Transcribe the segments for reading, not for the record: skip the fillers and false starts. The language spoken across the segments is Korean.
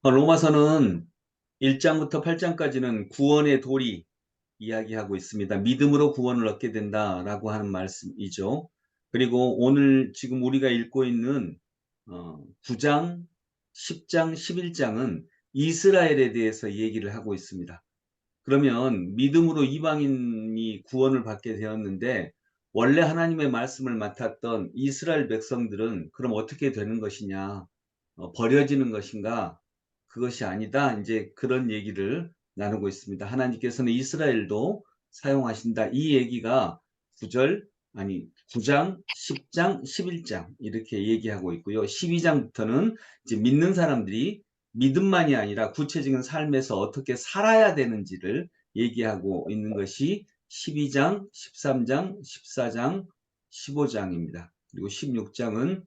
로마서는 1장부터 8장까지는 구원의 도리 이야기하고 있습니다. 믿음으로 구원을 얻게 된다라고 하는 말씀이죠. 그리고 오늘 지금 우리가 읽고 있는 9장, 10장, 11장은 이스라엘에 대해서 얘기를 하고 있습니다. 그러면 믿음으로 이방인이 구원을 받게 되었는데 원래 하나님의 말씀을 맡았던 이스라엘 백성들은 그럼 어떻게 되는 것이냐? 버려지는 것인가? 그것이 아니다. 이제 그런 얘기를 나누고 있습니다. 하나님께서는 이스라엘도 사용하신다. 이 얘기가 9절, 아니 9장, 10장, 11장 이렇게 얘기하고 있고요. 12장부터는 이제 믿는 사람들이 믿음만이 아니라 구체적인 삶에서 어떻게 살아야 되는지를 얘기하고 있는 것이 12장, 13장, 14장, 15장입니다. 그리고 16장은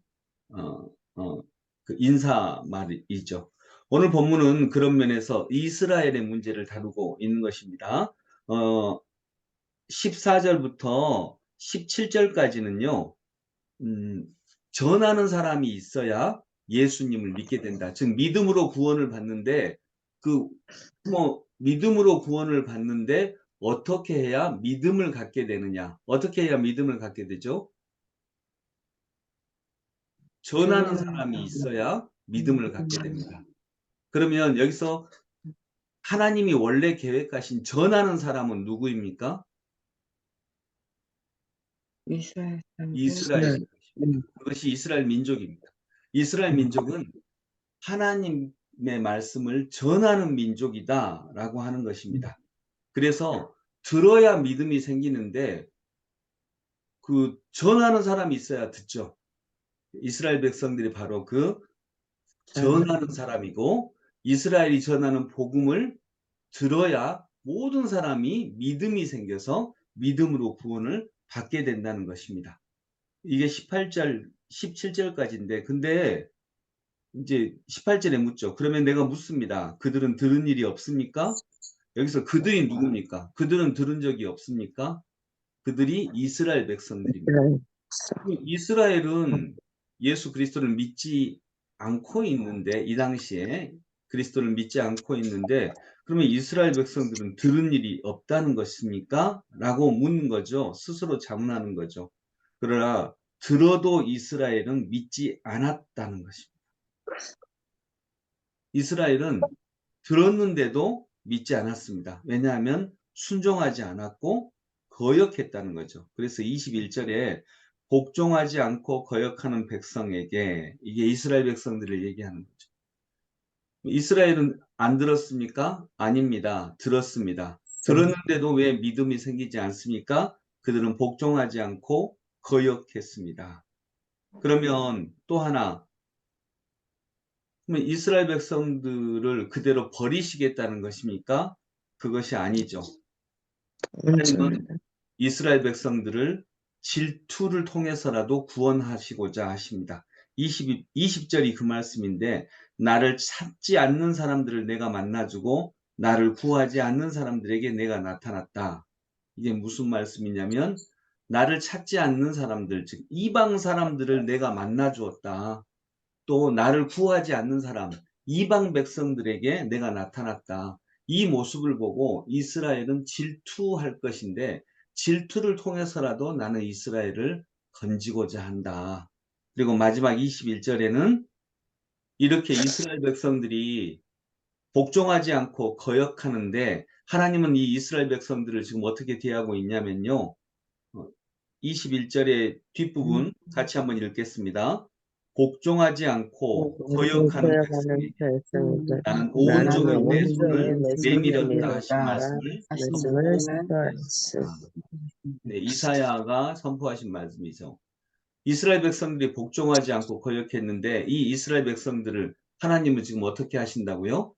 그 인사말이죠. 오늘 본문은 그런 면에서 이스라엘의 문제를 다루고 있는 것입니다. 14절부터 17절까지는요. 전하는 사람이 있어야 예수님을 믿게 된다. 즉 믿음으로 구원을 받는데 믿음으로 구원을 받는데 어떻게 해야 믿음을 갖게 되느냐? 어떻게 해야 믿음을 갖게 되죠? 전하는 사람이 있어야 믿음을 갖게 됩니다. 그러면 여기서 하나님이 원래 계획하신 전하는 사람은 누구입니까? 이스라엘 사람들. 이스라엘인 것입니다. 그것이 이스라엘 민족입니다. 이스라엘 민족은 하나님의 말씀을 전하는 민족이다라고 하는 것입니다. 그래서 들어야 믿음이 생기는데 그 전하는 사람이 있어야 듣죠. 이스라엘 백성들이 바로 그 전하는 사람이고 이스라엘이 전하는 복음을 들어야 모든 사람이 믿음이 생겨서 믿음으로 구원을 받게 된다는 것입니다. 이게 18절, 17절까지인데 근데 이제 18절에 묻죠. 그러면 내가 묻습니다. 그들은 들은 일이 없습니까? 여기서 그들이 누굽니까? 그들은 들은 적이 없습니까? 그들이 이스라엘 백성들입니다. 이스라엘은 예수 그리스도를 믿지 않고 있는데 이 당시에 그리스도를 믿지 않고 있는데 그러면 이스라엘 백성들은 들은 일이 없다는 것입니까? 라고 묻는 거죠. 스스로 자문하는 거죠. 그러나 들어도 이스라엘은 믿지 않았다는 것입니다. 이스라엘은 들었는데도 믿지 않았습니다. 왜냐하면 순종하지 않았고 거역했다는 거죠. 그래서 21절에 복종하지 않고 거역하는 백성에게 이게 이스라엘 백성들을 얘기하는 거죠. 이스라엘은 안 들었습니까? 아닙니다. 들었습니다. 들었는데도 왜 믿음이 생기지 않습니까? 그들은 복종하지 않고 거역했습니다. 그러면 또 하나, 그러면 이스라엘 백성들을 그대로 버리시겠다는 것입니까? 그것이 아니죠. 하나님은 이스라엘 백성들을 질투를 통해서라도 구원하시고자 하십니다. 20절이 그 말씀인데 나를 찾지 않는 사람들을 내가 만나주고 나를 구하지 않는 사람들에게 내가 나타났다. 이게 무슨 말씀이냐면 나를 찾지 않는 사람들, 즉 이방 사람들을 내가 만나주었다. 또 나를 구하지 않는 사람, 이방 백성들에게 내가 나타났다. 이 모습을 보고 이스라엘은 질투할 것인데 질투를 통해서라도 나는 이스라엘을 건지고자 한다. 그리고 마지막 21절에는 이렇게 이스라엘 백성들이 복종하지 않고 거역하는데 하나님은 이 이스라엘 백성들을 지금 어떻게 대하고 있냐면요. 21절의 뒷부분 같이 한번 읽겠습니다. 복종하지 않고 거역하는 백성에게 나는 온종일 내 손을 내밀었다 하신 말씀을 네, 이사야가 선포하신 말씀이죠. 이스라엘 백성들이 복종하지 않고 거역했는데 이 이스라엘 백성들을 하나님은 지금 어떻게 하신다고요?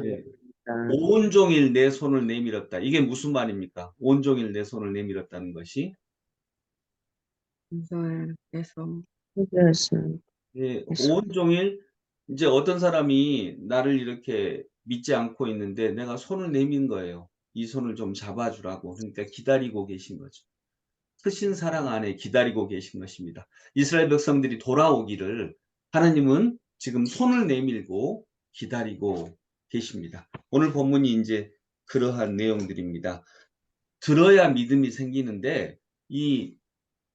네. 온종일 내 손을 내밀었다. 이게 무슨 말입니까? 온종일 내 손을 내밀었다는 것이 예, 온종일 이제 어떤 사람이 나를 이렇게 믿지 않고 있는데 내가 손을 내민 거예요. 이 손을 좀 잡아주라고. 그러니까 기다리고 계신 거죠. 크신 사랑 안에 기다리고 계신 것입니다. 이스라엘 백성들이 돌아오기를 하나님은 지금 손을 내밀고 기다리고 계십니다. 오늘 본문이 이제 그러한 내용들입니다. 들어야 믿음이 생기는데 이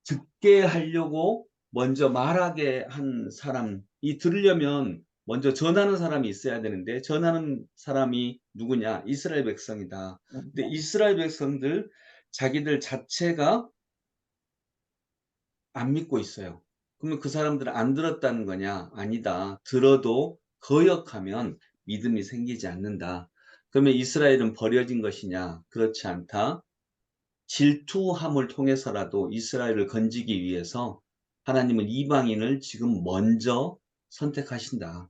듣게 하려고 먼저 말하게 한 사람, 이 들으려면 먼저 전하는 사람이 있어야 되는데 전하는 사람이 누구냐? 이스라엘 백성이다. 근데 이스라엘 백성들 자기들 자체가 안 믿고 있어요. 그러면 그 사람들은 안 들었다는 거냐? 아니다. 들어도 거역하면 믿음이 생기지 않는다. 그러면 이스라엘은 버려진 것이냐? 그렇지 않다. 질투함을 통해서라도 이스라엘을 건지기 위해서 하나님은 이방인을 지금 먼저 선택하신다.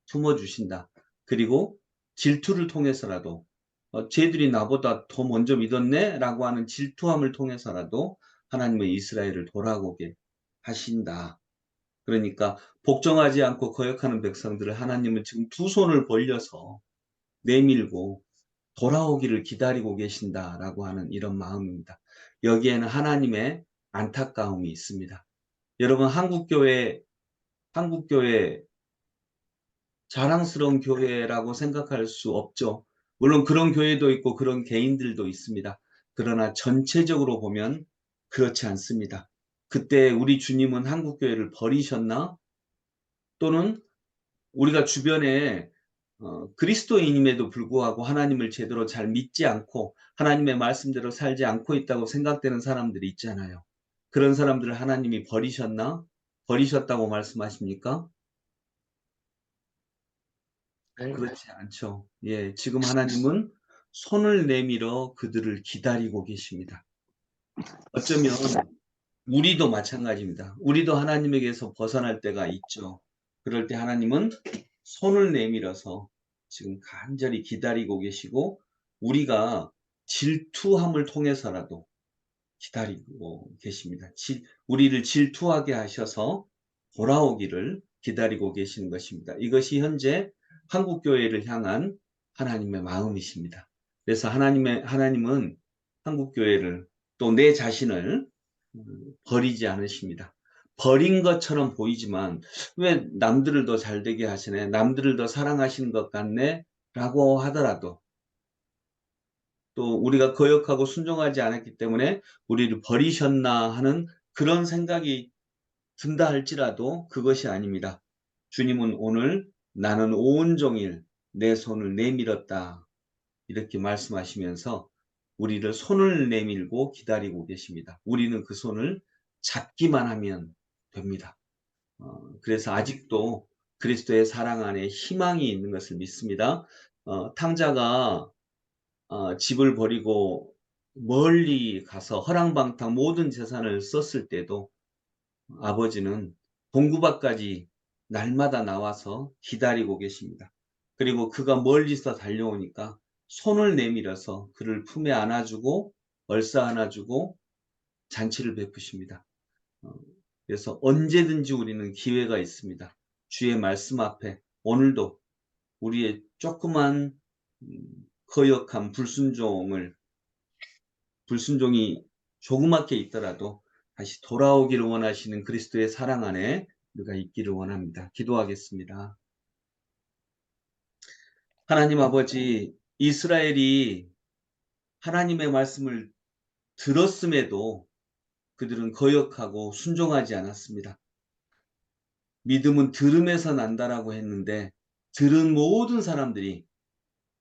품어주신다. 그리고 질투를 통해서라도 쟤들이 나보다 더 먼저 믿었네? 라고 하는 질투함을 통해서라도 하나님은 이스라엘을 돌아오게 하신다. 그러니까 복종하지 않고 거역하는 백성들을 하나님은 지금 두 손을 벌려서 내밀고 돌아오기를 기다리고 계신다라고 하는 이런 마음입니다. 여기에는 하나님의 안타까움이 있습니다. 여러분, 한국교회 자랑스러운 교회라고 생각할 수 없죠. 물론 그런 교회도 있고 그런 개인들도 있습니다. 그러나 전체적으로 보면 그렇지 않습니다. 그때 우리 주님은 한국교회를 버리셨나? 또는 우리가 주변에 그리스도인임에도 불구하고 하나님을 제대로 잘 믿지 않고 하나님의 말씀대로 살지 않고 있다고 생각되는 사람들이 있잖아요. 그런 사람들을 하나님이 버리셨나? 버리셨다고 말씀하십니까? 그렇지 않죠. 예, 지금 하나님은 손을 내밀어 그들을 기다리고 계십니다. 어쩌면 우리도 마찬가지입니다. 우리도 하나님에게서 벗어날 때가 있죠. 그럴 때 하나님은 손을 내밀어서 지금 간절히 기다리고 계시고 우리가 질투함을 통해서라도 기다리고 계십니다. 우리를 질투하게 하셔서 돌아오기를 기다리고 계시는 것입니다. 이것이 현재 한국교회를 향한 하나님의 마음이십니다. 그래서 하나님은 한국교회를 또 내 자신을 버리지 않으십니다. 버린 것처럼 보이지만 왜 남들을 더 잘되게 하시네, 남들을 더 사랑하시는 것 같네 라고 하더라도 또 우리가 거역하고 순종하지 않았기 때문에 우리를 버리셨나 하는 그런 생각이 든다 할지라도 그것이 아닙니다. 주님은 오늘 나는 온종일 내 손을 내밀었다 이렇게 말씀하시면서 우리를 손을 내밀고 기다리고 계십니다. 우리는 그 손을 잡기만 하면 됩니다. 그래서 아직도 그리스도의 사랑 안에 희망이 있는 것을 믿습니다. 탕자가 집을 버리고 멀리 가서 허랑방탕 모든 재산을 썼을 때도 아버지는 동구밭까지 날마다 나와서 기다리고 계십니다. 그리고 그가 멀리서 달려오니까 손을 내밀어서 그를 품에 안아주고 얼싸 안아주고 잔치를 베푸십니다. 그래서 언제든지 우리는 기회가 있습니다. 주의 말씀 앞에 오늘도 우리의 조그만 거역한 불순종이 조그맣게 있더라도 다시 돌아오기를 원하시는 그리스도의 사랑 안에 우리가 있기를 원합니다. 기도하겠습니다. 하나님 아버지, 이스라엘이 하나님의 말씀을 들었음에도 그들은 거역하고 순종하지 않았습니다. 믿음은 들음에서 난다라고 했는데 들은 모든 사람들이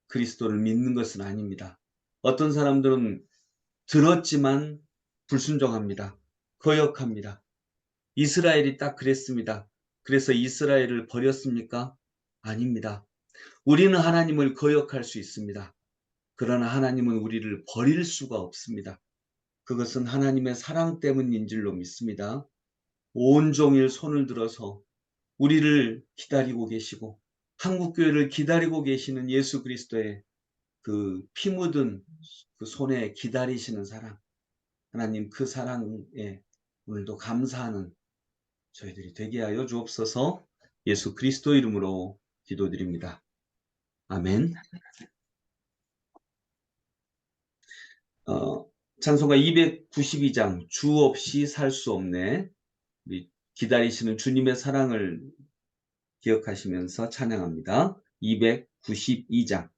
그리스도를 믿는 것은 아닙니다. 어떤 사람들은 들었지만 불순종합니다. 거역합니다. 이스라엘이 딱 그랬습니다. 그래서 이스라엘을 버렸습니까? 아닙니다. 우리는 하나님을 거역할 수 있습니다. 그러나 하나님은 우리를 버릴 수가 없습니다. 그것은 하나님의 사랑 때문인 줄로 믿습니다. 온종일 손을 들어서 우리를 기다리고 계시고 한국교회를 기다리고 계시는 예수 그리스도의 그 피 묻은 그 손에 기다리시는 사랑, 하나님 그 사랑에 오늘도 감사하는 저희들이 되게 하여 주옵소서. 예수 그리스도 이름으로 기도드립니다. 아멘. 찬송가 292장 주 없이 살 수 없네. 우리 기다리시는 주님의 사랑을 기억하시면서 찬양합니다. 292장.